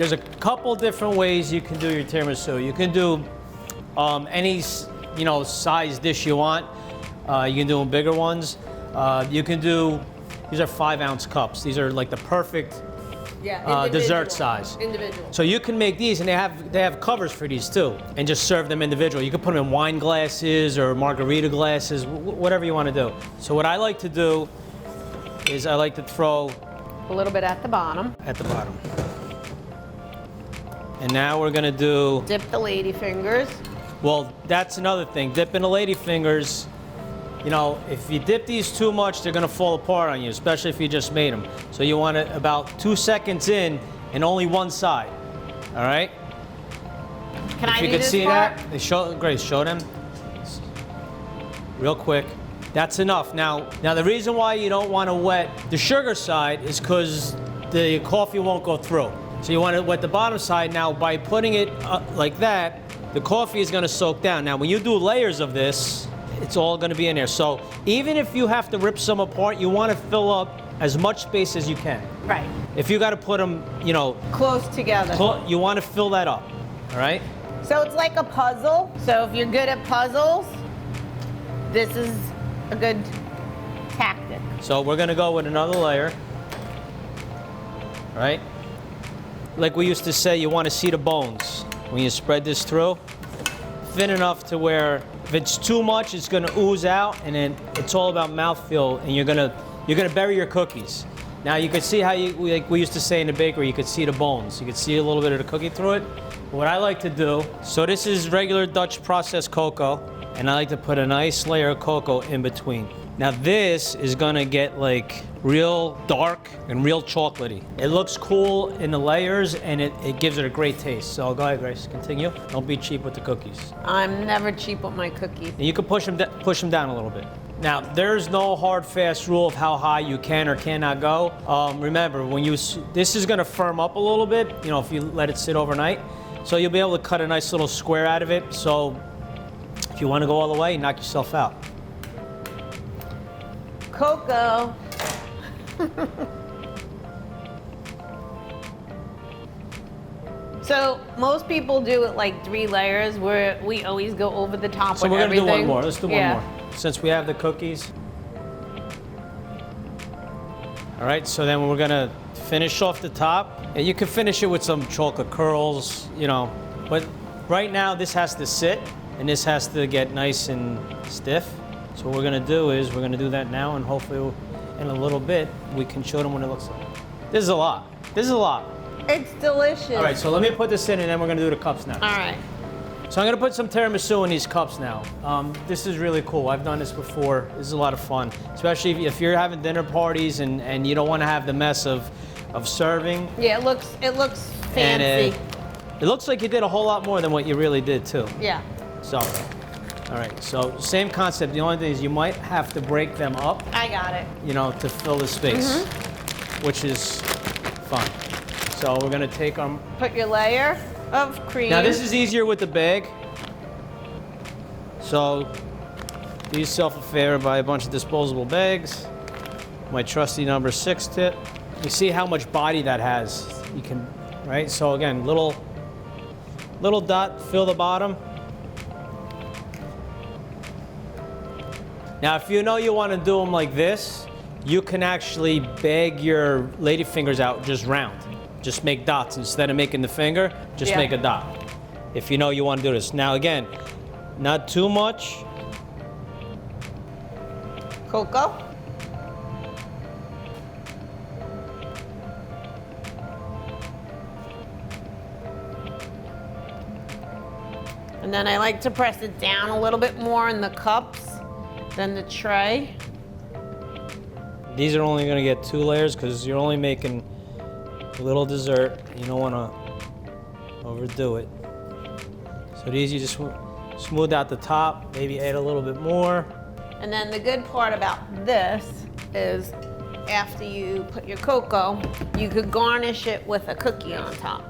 there's a couple different ways you can do your tiramisu. You can do any, size dish you want. You can do them bigger ones. You can do, these are 5-ounce cups. These are like the perfect dessert size. Individual. So you can make these, and they have covers for these too, and just serve them individually. You can put them in wine glasses or margarita glasses, whatever you want to do. So what I like to do is I like to throw a little bit at the bottom. And now we're gonna do... Dip the ladyfingers. Well, that's another thing. Dipping the ladyfingers, if you dip these too much, they're gonna fall apart on you, especially if you just made them. So you want it about 2 seconds in and only one side, all right? Can I do this part? If you can see that, Grace, show them. Real quick. That's enough. Now the reason why you don't want to wet the sugar side is because the coffee won't go through. So you want to wet the bottom side. Now by putting it like that, the coffee is going to soak down. Now when you do layers of this, it's all going to be in there. So even if you have to rip some apart, you want to fill up as much space as you can. Right. If you got to put them, close together. You want to fill that up, all right? So it's like a puzzle. So if you're good at puzzles, this is a good tactic. So we're going to go with another layer, right? Like we used to say, you want to see the bones when you spread this through. Thin enough to where if it's too much, it's going to ooze out, and then it's all about mouthfeel, and you're gonna bury your cookies. Now you could see how like we used to say in the bakery, you could see the bones. You could see a little bit of the cookie through it. What I like to do, so this is regular Dutch processed cocoa, and I like to put a nice layer of cocoa in between. Now this is gonna get like real dark and real chocolatey. It looks cool in the layers, and it gives it a great taste. So go ahead, Grace, continue. Don't be cheap with the cookies. I'm never cheap with my cookies. And you can push them down a little bit. Now, there's no hard, fast rule of how high you can or cannot go. Remember, this is gonna firm up a little bit, if you let it sit overnight. So you'll be able to cut a nice little square out of it. So if you wanna go all the way, knock yourself out. Cocoa. So most people do it like 3 layers, where we always go over the top with everything. So we're gonna do one more. Let's do one more. Since we have the cookies. All right, so then we're gonna finish off the top. And you can finish it with some chocolate curls, but right now this has to sit and this has to get nice and stiff. So what we're gonna do is we're gonna do that now, and hopefully in a little bit we can show them what it looks like. This is a lot. It's delicious. All right, so let me put this in, and then we're gonna do the cups now. All right. So I'm gonna put some tiramisu in these cups now. This is really cool. I've done this before. This is a lot of fun, especially if you're having dinner parties and you don't want to have the mess of serving. Yeah, it looks fancy. And it looks like you did a whole lot more than what you really did too. Yeah. So, all right. So same concept. The only thing is you might have to break them up. I got it. To fill the space, which is fun. So we're gonna take our... Put your layer of cream. Now this is easier with the bag. So do yourself a favor, buy a bunch of disposable bags. My trusty number 6 tip. You see how much body that has. You can, right? So again, little dot, fill the bottom. Now if you want to do them like this, you can actually bag your ladyfingers out just round. Just make dots. Instead of making the finger, just make a dot. If you want to do this. Now again, not too much. Cocoa. And then I like to press it down a little bit more in the cups than the tray. These are only going to get 2 layers because you're only making a little dessert. You don't want to overdo it. So these you just smooth out the top, maybe add a little bit more. And then the good part about this is after you put your cocoa, you could garnish it with a cookie on top.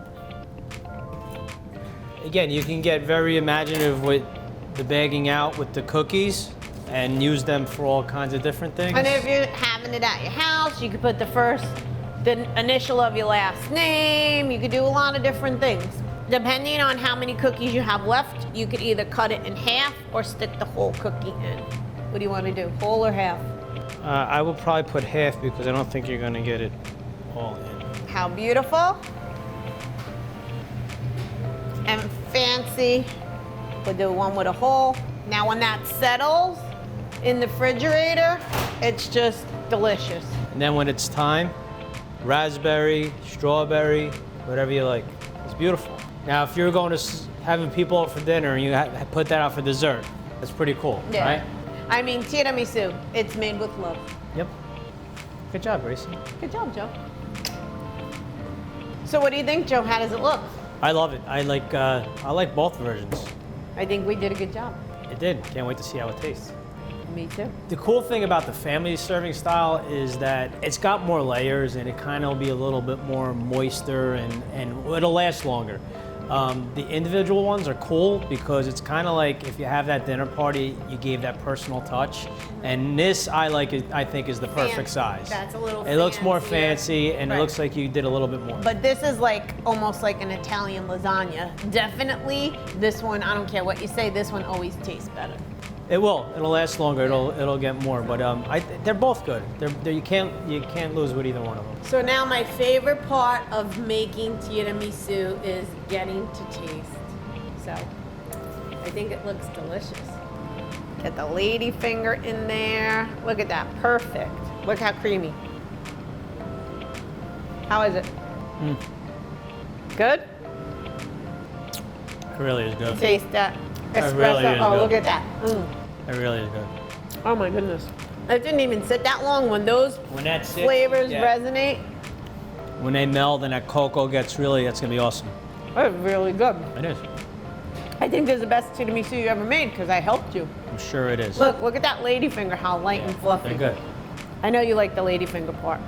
Again, you can get very imaginative with the bagging out with the cookies and use them for all kinds of different things. And if you're having it at your house, you could put the first the initial of your last name. You could do a lot of different things. Depending on how many cookies you have left, you could either cut it in half or stick the whole cookie in. What do you want to do, whole or half? I will probably put half because I don't think you're gonna get it all in. How beautiful. And fancy. We'll do one with a hole. Now when that settles in the refrigerator, it's just delicious. And then when it's time, raspberry, strawberry, whatever you like. It's beautiful. Now, if you're going to having people out for dinner and you put that out for dessert, that's pretty cool, right? I mean, tiramisu, it's made with love. Yep. Good job, Gracie. Good job, Joe. So what do you think, Joe? How does it look? I love it. I like both versions. I think we did a good job. It did. Can't wait to see how it tastes. Me too. The cool thing about the family serving style is that it's got more layers and it kind of will be a little bit more moister and it'll last longer. The individual ones are cool because it's kind of like if you have that dinner party, you gave that personal touch. And this, I think is the perfect size. That's a little It looks more fancier. fancy and it looks like you did a little bit more. But this is like almost like an Italian lasagna. Definitely this one, I don't care what you say, this one always tastes better. It will. It'll last longer. It'll get more. But they're both good. You can't lose with either one of them. So now my favorite part of making tiramisu is getting to taste. So I think it looks delicious. Get the Ladyfinger in there. Look at that, perfect. Look how creamy. How is it? Good? It really is good. Taste that espresso. It really is oh, good. look at that. It really is good. Oh my goodness. It didn't even sit that long when those When that sits, flavors yeah. resonate. When they meld and that cocoa gets that's gonna be awesome. It's really good. It is. I think this is the best tiramisu you ever made because I helped you. I'm sure it is. Look at that Ladyfinger, how light and fluffy. They're good. I know you like the Ladyfinger part.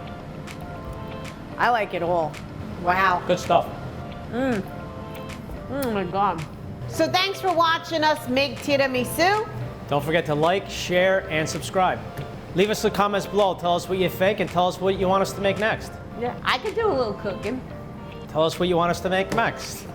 I like it all. Wow. Good stuff. Oh my God. So thanks for watching us make tiramisu. Don't forget to like, share, and subscribe. Leave us the comments below. Tell us what you think and tell us what you want us to make next. Yeah, I could do a little cooking. Tell us what you want us to make next.